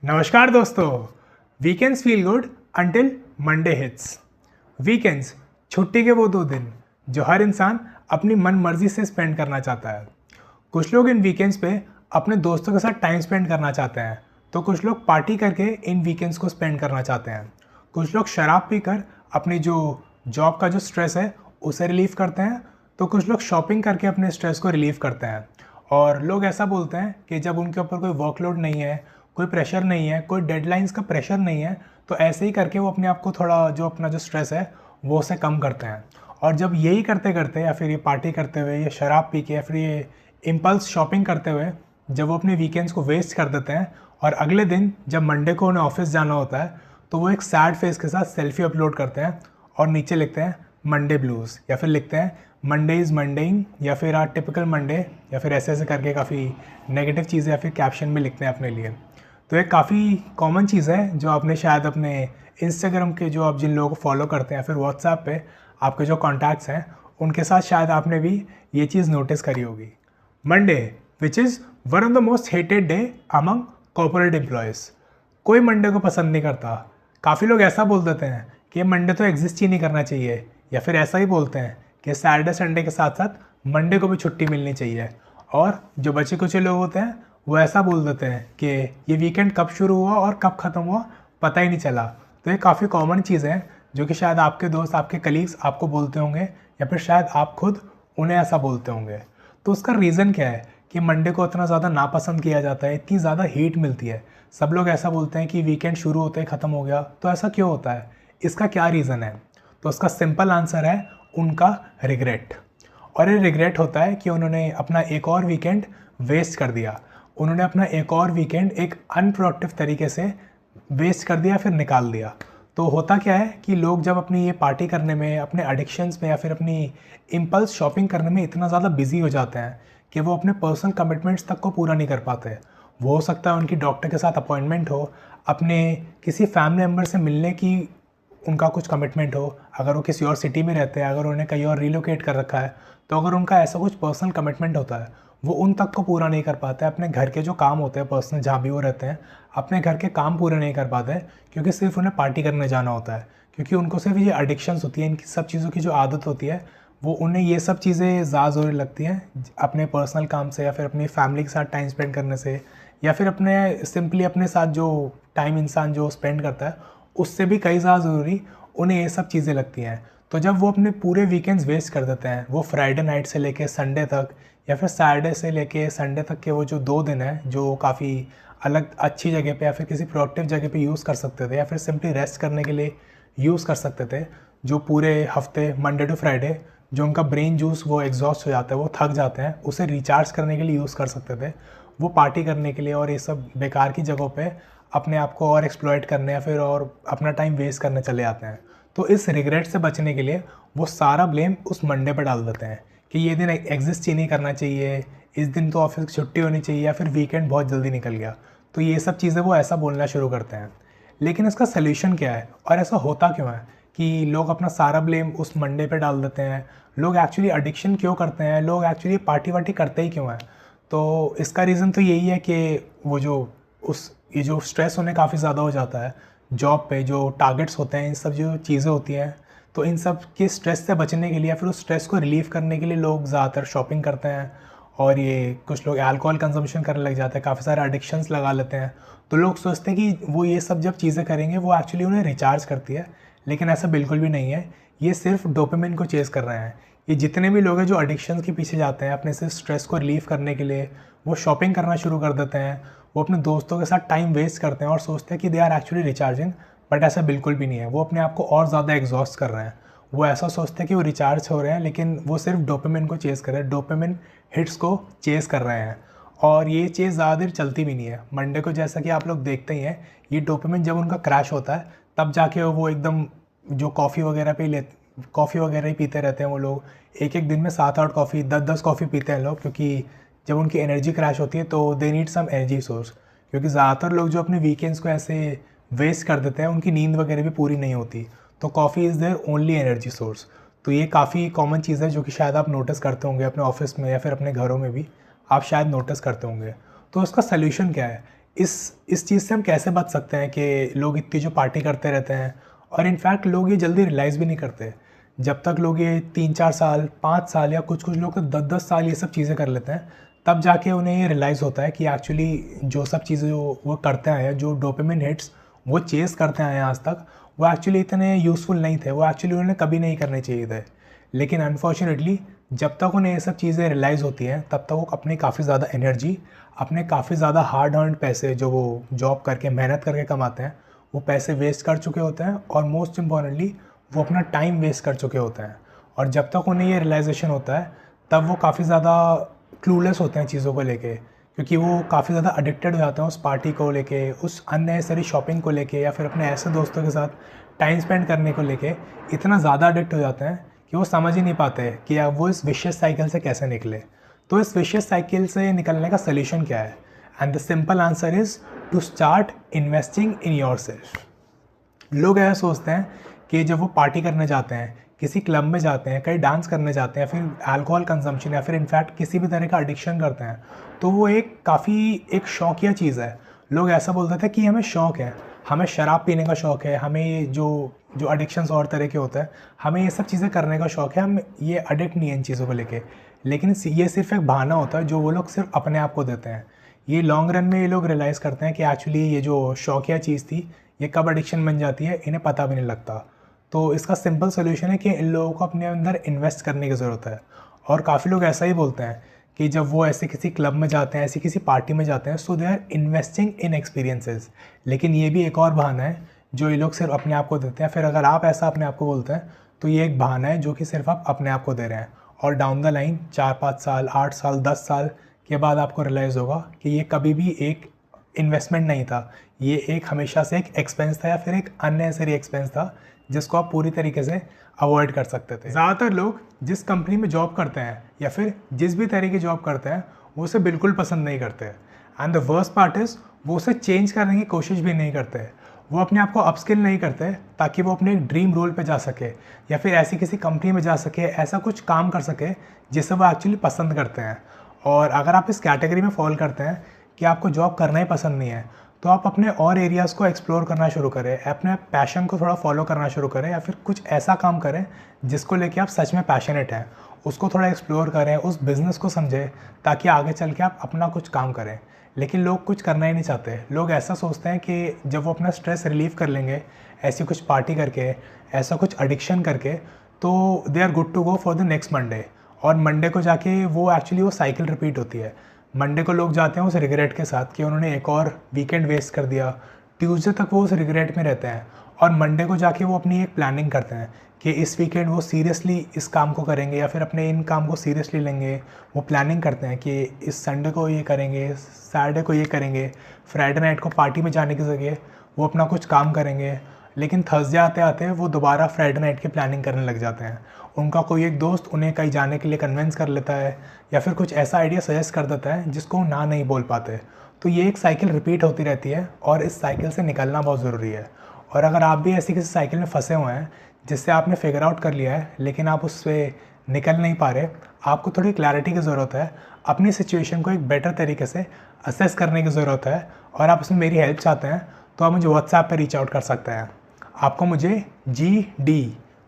नमस्कार दोस्तों। Weekends feel good until Monday hits. Weekends छुट्टी के वो 2 दिन जो हर इंसान अपनी मन मर्जी से स्पेंड करना चाहता है। कुछ लोग इन वीकेंड्स पे अपने दोस्तों के साथ टाइम स्पेंड करना चाहते हैं, तो कुछ लोग पार्टी करके इन वीकेंड्स को स्पेंड करना चाहते हैं। कुछ लोग शराब पीकर अपनी जो जॉब का जो स्ट्रेस है उसे रिलीव करते हैं, तो कुछ लोग शॉपिंग करके अपने स्ट्रेस को रिलीव करते हैं। और लोग ऐसा बोलते हैं कि जब उनके ऊपर कोई वर्कलोड नहीं है, कोई प्रेशर नहीं है, कोई डेडलाइंस का प्रेशर नहीं है, तो ऐसे ही करके वो अपने आप को थोड़ा जो अपना जो स्ट्रेस है वो उसे कम करते हैं। और जब यही करते करते या फिर ये पार्टी करते हुए या शराब पी के या फिर ये इम्पल्स शॉपिंग करते हुए जब वो अपने वीकेंड्स को वेस्ट कर देते हैं और अगले दिन जब मंडे को उन्हें ऑफिस जाना होता है, तो वो एक सैड फेस के साथ सेल्फी अपलोड करते हैं और नीचे लिखते हैं मंडे ब्लूज़, या फिर लिखते हैं मंडे इज़ मंडेइंग, या फिर आर टिपिकल मंडे, या फिर ऐसे ऐसे करके काफ़ी नेगेटिव चीज़ें या फिर कैप्शन में लिखते हैं अपने लिए। तो एक काफ़ी कॉमन चीज़ है जो आपने शायद अपने इंस्टाग्राम के जो आप जिन लोगों को फॉलो करते हैं, फिर व्हाट्सएप पे आपके जो कॉन्टैक्ट्स हैं उनके साथ शायद आपने भी ये चीज़ नोटिस करी होगी। Monday which is one of the most hated day among corporate employees. कोई मंडे को पसंद नहीं करता। काफ़ी लोग ऐसा बोल देते हैं कि मंडे तो एग्जिस्ट ही नहीं करना चाहिए, या फिर ऐसा ही बोलते हैं कि सैटरडे संडे के साथ साथ मंडे को भी छुट्टी मिलनी चाहिए। और जो बचे कुछ लोग होते हैं वो ऐसा बोल देते हैं कि ये वीकेंड कब शुरू हुआ और कब ख़त्म हुआ पता ही नहीं चला। तो ये काफ़ी कॉमन चीज़ है जो कि शायद आपके दोस्त, आपके कलीग्स आपको बोलते होंगे, या फिर शायद आप खुद उन्हें ऐसा बोलते होंगे। तो उसका रीज़न क्या है कि मंडे को इतना ज़्यादा नापसंद किया जाता है, इतनी ज़्यादा हीट मिलती है। सब लोग ऐसा बोलते हैं कि वीकेंड शुरू होते ही ख़त्म हो गया। तो ऐसा क्यों होता है, इसका क्या रीज़न है? तो उसका सिंपल आंसर है उनका रिग्रेट। और ये रिग्रेट होता है कि उन्होंने अपना एक और वीकेंड वेस्ट कर दिया। उन्होंने अपना एक और वीकेंड एक अनप्रोडक्टिव तरीके से वेस्ट कर दिया, फिर निकाल दिया। तो होता क्या है कि लोग जब अपनी ये पार्टी करने में, अपने एडिक्शंस में या फिर अपनी इम्पल्स शॉपिंग करने में इतना ज़्यादा बिजी हो जाते हैं कि वो अपने पर्सनल कमिटमेंट्स तक को पूरा नहीं कर पाते। वो हो सकता है उनकी डॉक्टर के साथ अपॉइंटमेंट हो, अपने किसी फैमिली मेम्बर से मिलने की उनका कुछ कमिटमेंट हो, अगर वो किसी और सिटी में रहते हैं, अगर उन्हें कहीं और रिलोकेट कर रखा है, तो अगर उनका ऐसा कुछ पर्सनल कमिटमेंट होता है वो उन तक को पूरा नहीं कर पाते। अपने घर के जो काम होते हैं पर्सनल, जहाँ भी वो रहते हैं, अपने घर के काम पूरे नहीं कर पाते क्योंकि सिर्फ उन्हें पार्टी करने जाना होता है। क्योंकि उनको सिर्फ ये एडिक्शंस होती है, इनकी सब चीज़ों की जो आदत होती है वो उन्हें ये सब चीज़ें ज़्यादा ज़रूरी लगती हैं अपने पर्सनल काम से, या फिर अपनी फैमिली के साथ टाइम स्पेंड करने से, या फिर अपने सिंपली अपने साथ जो टाइम इंसान जो स्पेंड करता है उससे भी कई ज़्यादा ज़रूरी उन्हें ये सब चीज़ें लगती हैं। तो जब वो अपने पूरे वीकेंड्स वेस्ट कर देते हैं, वो फ्राइडे नाइट से लेके संडे तक, या फिर सैटरडे से लेके संडे तक के वो जो 2 दिन हैं जो काफ़ी अलग अच्छी जगह पे या फिर किसी प्रोडक्टिव जगह पे यूज़ कर सकते थे, या फिर सिंपली रेस्ट करने के लिए यूज़ कर सकते थे, जो पूरे हफ्ते मंडे टू फ्राइडे जो उनका ब्रेन जूस वो एग्जॉस्ट हो जाता है, वो थक जाते हैं, उसे रिचार्ज करने के लिए यूज़ कर सकते थे। वो पार्टी करने के लिए और ये सब बेकार की जगहों पे अपने आप को और एक्सप्लॉइट करने या फिर और अपना टाइम वेस्ट करने चले जाते हैं। तो इस रिग्रेट से बचने के लिए वो सारा ब्लेम उस मंडे पर डाल देते हैं कि ये दिन एग्जिस्ट ही नहीं करना चाहिए, इस दिन तो ऑफिस की छुट्टी होनी चाहिए, या फिर वीकेंड बहुत जल्दी निकल गया। तो ये सब चीज़ें वो ऐसा बोलना शुरू करते हैं। लेकिन इसका सल्यूशन क्या है और ऐसा होता क्यों है कि लोग अपना सारा ब्लेम उस मंडे पे डाल देते हैं? लोग एक्चुअली एडिक्शन क्यों करते हैं? लोग एक्चुअली पार्टी वार्टी करते ही क्यों हैं? तो इसका रीज़न तो यही है कि वो जो ये जो स्ट्रेस उन्हें काफ़ी ज़्यादा हो जाता है जॉब पे, जो टारगेट्स होते हैं, इन सब जो चीज़ें होती हैं, तो इन सब के स्ट्रेस से बचने के लिए या फिर उस स्ट्रेस को रिलीव करने के लिए लोग ज़्यादातर शॉपिंग करते हैं। और ये कुछ लोग अल्कोहल कंजम्पशन करने लग जाते हैं, काफ़ी सारे एडिक्शंस लगा लेते हैं। तो लोग सोचते हैं कि वो ये सब जब चीज़ें करेंगे वो एक्चुअली उन्हें रिचार्ज करती है, लेकिन ऐसा बिल्कुल भी नहीं है। ये सिर्फ डोपामिन को चेज़ कर रहे हैं। ये जितने भी लोग हैं जो एडिक्शंस के पीछे जाते हैं अपने से स्ट्रेस को रिलीव करने के लिए, वो शॉपिंग करना शुरू कर देते हैं, वो अपने दोस्तों के साथ टाइम वेस्ट करते हैं और सोचते हैं कि they are actually recharging, but ऐसा बिल्कुल भी नहीं है। वो अपने आप को और ज़्यादा एग्जॉस्ट कर रहे हैं। वो ऐसा सोचते हैं कि वो रिचार्ज हो रहे हैं, लेकिन वो सिर्फ डोपामिन को चेज़ कर रहे हैं, डोपामिन हिट्स को चेज़ कर रहे हैं। और ये चीज़ ज़्यादा देर चलती भी नहीं है। मंडे को जैसा कि आप लोग देखते ही हैं, ये डोपामिन जब उनका क्रैश होता है तब जाके वो एकदम जो कॉफ़ी वगैरह ही पीते रहते हैं। वो लोग एक एक दिन में 7-8 कॉफ़ी, 10-10 कॉफ़ी पीते हैं लोग, क्योंकि जब उनकी एनर्जी क्रैश होती है तो they need some energy source. क्योंकि ज़्यादातर लोग जो अपने वीकेंड्स को ऐसे वेस्ट कर देते हैं उनकी नींद वगैरह भी पूरी नहीं होती, तो coffee is their only energy source. तो ये काफ़ी कॉमन चीज़ है जो कि शायद आप नोटिस करते होंगे अपने ऑफिस में या फिर अपने घरों में भी आप शायद नोटिस करते होंगे। तो उसका सल्यूशन क्या है इस चीज़ से हम कैसे बच सकते हैं कि लोग इतनी जो पार्टी करते रहते हैं, और इनफैक्ट लोग ये जल्दी रियलाइज़ भी नहीं करते। जब तक लोग ये 3-4 साल, 5 साल या कुछ लोग तो 10-10 साल ये सब चीज़ें कर लेते हैं, तब जाके उन्हें ये रियलाइज़ होता है कि एक्चुअली जो सब चीज़ें जो वो करते आए हैं, जो डोपामिन हिट्स वो चेज़ करते आए हैं आज तक, वो एक्चुअली इतने यूज़फुल नहीं थे, वो एक्चुअली उन्हें कभी नहीं करने चाहिए थे। लेकिन अनफॉर्चुनेटली जब तक उन्हें ये सब चीज़ें रियलाइज़ होती हैं, तब तक वो अपनी काफ़ी ज़्यादा एनर्जी, अपने काफ़ी ज़्यादा हार्ड अर्न्ड पैसे जो वो जॉब करके मेहनत करके कमाते हैं, वो पैसे वेस्ट कर चुके होते हैं, और मोस्ट इम्पॉर्टेंटली वो अपना टाइम वेस्ट कर चुके होते हैं। और जब तक उन्हें ये रियलाइजेशन होता है, तब वो काफ़ी ज़्यादा क्लूलेस होते हैं चीज़ों को लेके, क्योंकि वो काफ़ी ज़्यादा एडिक्टेड हो जाते हैं उस पार्टी को लेके, उस अननेसेसरी शॉपिंग को लेके, या फिर अपने ऐसे दोस्तों के साथ टाइम स्पेंड करने को लेके इतना ज़्यादा एडिक्ट हो जाते हैं कि वो समझ ही नहीं पाते कि अब वो इस विशियस साइकिल से कैसे निकले। तो इस विशियस साइकिल से निकलने का सॉल्यूशन क्या है? And the simple answer is to start investing in yourself. लोग ऐसा सोचते हैं कि जब वो पार्टी करने जाते हैं, किसी क्लब में जाते हैं, कहीं डांस करने जाते हैं, फिर अल्कोहल कंजम्पशन या फिर इनफैक्ट किसी भी तरह का एडिक्शन करते हैं, तो वो एक शौकिया चीज़ है। लोग ऐसा बोलते थे कि हमें शौक़ है, हमें शराब पीने का शौक़ है, हमें ये जो एडिक्शंस और तरह के होते हैं, हमें ये सब चीज़ें करने का शौक़ है, हम ये एडिक्ट नहीं है इन चीज़ों को लेके। लेकिन ये सिर्फ एक बहाना होता है जो वो लोग सिर्फ अपने आप को देते हैं। ये लॉन्ग रन में ये लोग रियलाइज़ करते हैं कि एक्चुअली ये जो शौकिया चीज़ थी, ये कब एडिक्शन बन जाती है इन्हें पता भी नहीं लगता। तो इसका सिंपल सोल्यूशन है कि इन लोगों को अपने अंदर इन्वेस्ट करने की ज़रूरत है। और काफ़ी लोग ऐसा ही बोलते हैं कि जब वो ऐसे किसी क्लब में जाते हैं, ऐसी किसी पार्टी में जाते हैं, so they are investing in experiences. लेकिन ये भी एक और बहाना है जो ये लोग सिर्फ अपने आप को देते हैं। फिर अगर आप ऐसा अपने आप को बोलते हैं, तो ये एक बहाना है जो कि सिर्फ आप अपने आप को दे रहे हैं। और डाउन द लाइन 4-5 साल, 8 साल, 10 साल के बाद आपको रियलाइज़ होगा कि ये कभी भी एक इन्वेस्टमेंट नहीं था, ये एक हमेशा से एक एक्सपेंस था, या फिर एक अननेसेसरी एक्सपेंस था जिसको आप पूरी तरीके से अवॉइड कर सकते थे। ज़्यादातर लोग जिस कंपनी में जॉब करते हैं या फिर जिस भी तरह की जॉब करते हैं, वो उसे बिल्कुल पसंद नहीं करते। And the worst part is वो उसे चेंज करने की कोशिश भी नहीं करते। वो अपने आप को अपस्किल नहीं करते ताकि वो अपने ड्रीम रोल पे जा सके, या फिर ऐसी किसी कंपनी में जा सके, ऐसा कुछ काम कर सके जिसे वो एक्चुअली पसंद करते हैं। और अगर आप इस कैटेगरी में फॉल करते हैं कि आपको जॉब करना ही पसंद नहीं है, तो आप अपने और एरियाज़ को एक्सप्लोर करना शुरू करें, अपने पैशन को थोड़ा फॉलो करना शुरू करें, या फिर कुछ ऐसा काम करें जिसको लेके आप सच में पैशनेट हैं, उसको थोड़ा एक्सप्लोर करें, उस बिज़नेस को समझें, ताकि आगे चल के आप अपना कुछ काम करें। लेकिन लोग कुछ करना ही नहीं चाहते। लोग ऐसा सोचते हैं कि जब वो अपना स्ट्रेस रिलीव कर लेंगे ऐसी कुछ पार्टी करके, ऐसा कुछ एडिक्शन करके, तो they are good to go for the next Monday. और मंडे को जाके वो एक्चुअली वो साइकिल रिपीट होती है। मंडे को लोग जाते हैं उस रिग्रेट के साथ कि उन्होंने एक और वीकेंड वेस्ट कर दिया। ट्यूसडे तक वो उस रिग्रेट में रहते हैं, और मंडे को जाके वो अपनी एक प्लानिंग करते हैं कि इस वीकेंड वो सीरियसली इस काम को करेंगे, या फिर अपने इन काम को सीरियसली लेंगे। वो प्लानिंग करते हैं कि इस संडे को ये करेंगे, सैटरडे को ये करेंगे, फ्राइडे नाइट को पार्टी में जाने की जगह वो अपना कुछ काम करेंगे। लेकिन थर्सडे आते आते वो दोबारा फ्राइडे नाइट की प्लानिंग करने लग जाते हैं। उनका कोई एक दोस्त उन्हें कहीं जाने के लिए कन्विंस कर लेता है, या फिर कुछ ऐसा आइडिया सजेस्ट कर देता है जिसको वो ना नहीं बोल पाते। तो ये एक साइकिल रिपीट होती रहती है, और इस साइकिल से निकलना बहुत ज़रूरी है। और अगर आप भी ऐसी किसी साइकिल में फंसे हुए हैं जिससे आपने फिगर आउट कर लिया है, लेकिन आप उससे निकल नहीं पा रहे, आपको थोड़ी क्लैरिटी की ज़रूरत है, अपनी सिचुएशन को एक बेटर तरीके से असेस करने की ज़रूरत है, और आप उसमें मेरी हेल्प चाहते हैं, तो आप मुझे व्हाट्सएप पर रीच आउट कर सकते हैं। आपको मुझे GD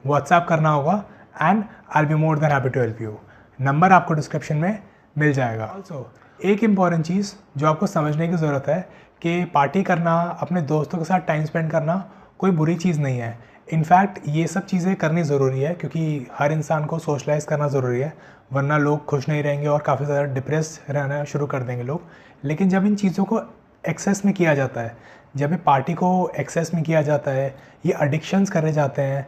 व्हाट्सएप करना होगा, and I will be more than happy to help you. Number आपको डिस्क्रिप्शन में मिल जाएगा। ऑल्सो एक इम्पॉर्टेंट चीज़ जो आपको समझने की ज़रूरत है कि पार्टी करना, अपने दोस्तों के साथ टाइम स्पेंड करना कोई बुरी चीज़ नहीं है। इनफैक्ट ये सब चीज़ें करनी ज़रूरी है, क्योंकि हर इंसान को सोशलाइज़ करना ज़रूरी है, वरना लोग खुश नहीं रहेंगे और काफ़ी ज़्यादा डिप्रेस रहना शुरू कर देंगे लोग। लेकिन जब इन चीज़ों को एक्सेस में किया जाता है, जब ये पार्टी को एक्सेस में किया जाता है, ये एडिक्शंस करे जाते हैं,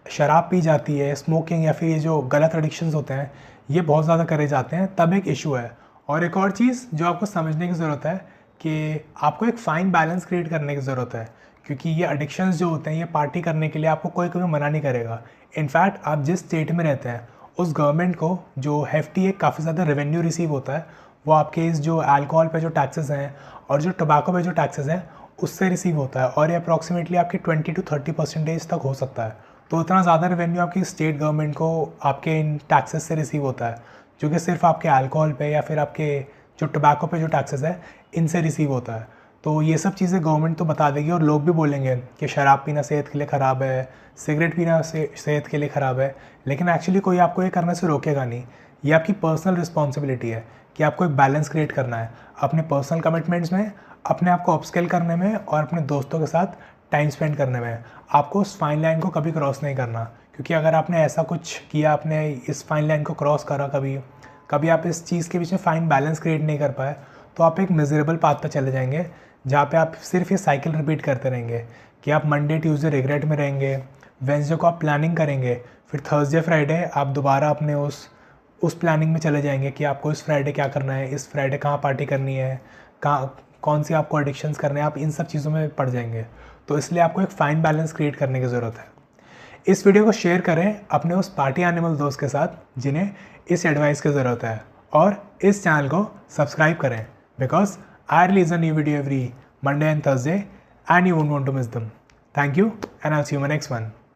शराब पी जाती है, स्मोकिंग, या फिर ये जो गलत एडिक्शंस होते हैं ये बहुत ज़्यादा करे जाते हैं, तब एक इशू है। और एक और चीज़ जो आपको समझने की ज़रूरत है कि आपको एक फ़ाइन बैलेंस क्रिएट करने की ज़रूरत है, क्योंकि ये एडिक्शंस जो होते हैं, ये पार्टी करने के लिए आपको कोई कभी मना नहीं करेगा। इनफैक्ट आप जिस स्टेट में रहते हैं उस गवर्नमेंट को जो हेफ्टी एक काफ़ी ज़्यादा रेवेन्यू रिसीव होता है, वो आपके इस जो अल्कोहल पे जो टैक्सेस हैं और जो टोबैको पे जो टैक्सेस हैं उससे रिसीव होता है, और ये अप्रॉक्सीमेटली आपकी 20 to 30% तक हो सकता है। तो इतना ज़्यादा रेवेन्यू आपकी स्टेट गवर्नमेंट को आपके इन टैक्सेस से रिसीव होता है, जो कि सिर्फ आपके अल्कोहल पे या फिर आपके जो टोबैको पे जो टैक्सेस है इनसे रिसीव होता है। तो ये सब चीज़ें गवर्नमेंट तो बता देगी और लोग भी बोलेंगे कि शराब पीना सेहत के लिए ख़राब है, सिगरेट पीना सेहत के लिए ख़राब है, लेकिन एक्चुअली कोई आपको ये करने से रोकेगा नहीं। ये आपकी पर्सनल रिस्पॉन्सिबिलिटी है कि आपको एक बैलेंस क्रिएट करना है अपने पर्सनल कमिटमेंट्स में, अपने आप को अपस्किल करने में और अपने दोस्तों के साथ टाइम स्पेंड करने में। आपको उस फाइन लाइन को कभी क्रॉस नहीं करना, क्योंकि अगर आपने ऐसा कुछ किया, आपने इस फाइन लाइन को क्रॉस करा कभी आप इस चीज़ के बीच में फाइन बैलेंस क्रिएट नहीं कर पाए, तो आप एक मिजरेबल पाथ पर चले जाएंगे, जहाँ पे आप सिर्फ ये साइकिल रिपीट करते रहेंगे कि आप मंडे ट्यूसडे रिग्रेट में रहेंगे, वेंसडे को आप प्लानिंग करेंगे, फिर थर्सडे फ्राइडे आप दोबारा अपने उस प्लानिंग में चले जाएंगे कि आपको इस फ्राइडे क्या करना है, इस फ्राइडे कहाँ पार्टी करनी है, कहाँ कौन सी आपको एडिक्शंस करने हैं, आप इन सब चीज़ों में पड़ जाएंगे। तो इसलिए आपको एक फ़ाइन बैलेंस क्रिएट करने की ज़रूरत है। इस वीडियो को शेयर करें अपने उस पार्टी एनिमल दोस्त के साथ जिन्हें इस एडवाइस की ज़रूरत है, और इस चैनल को सब्सक्राइब करें, because I release a new video every Monday and Thursday, and you won't want to miss them. Thank you, and I'll see you in my next one.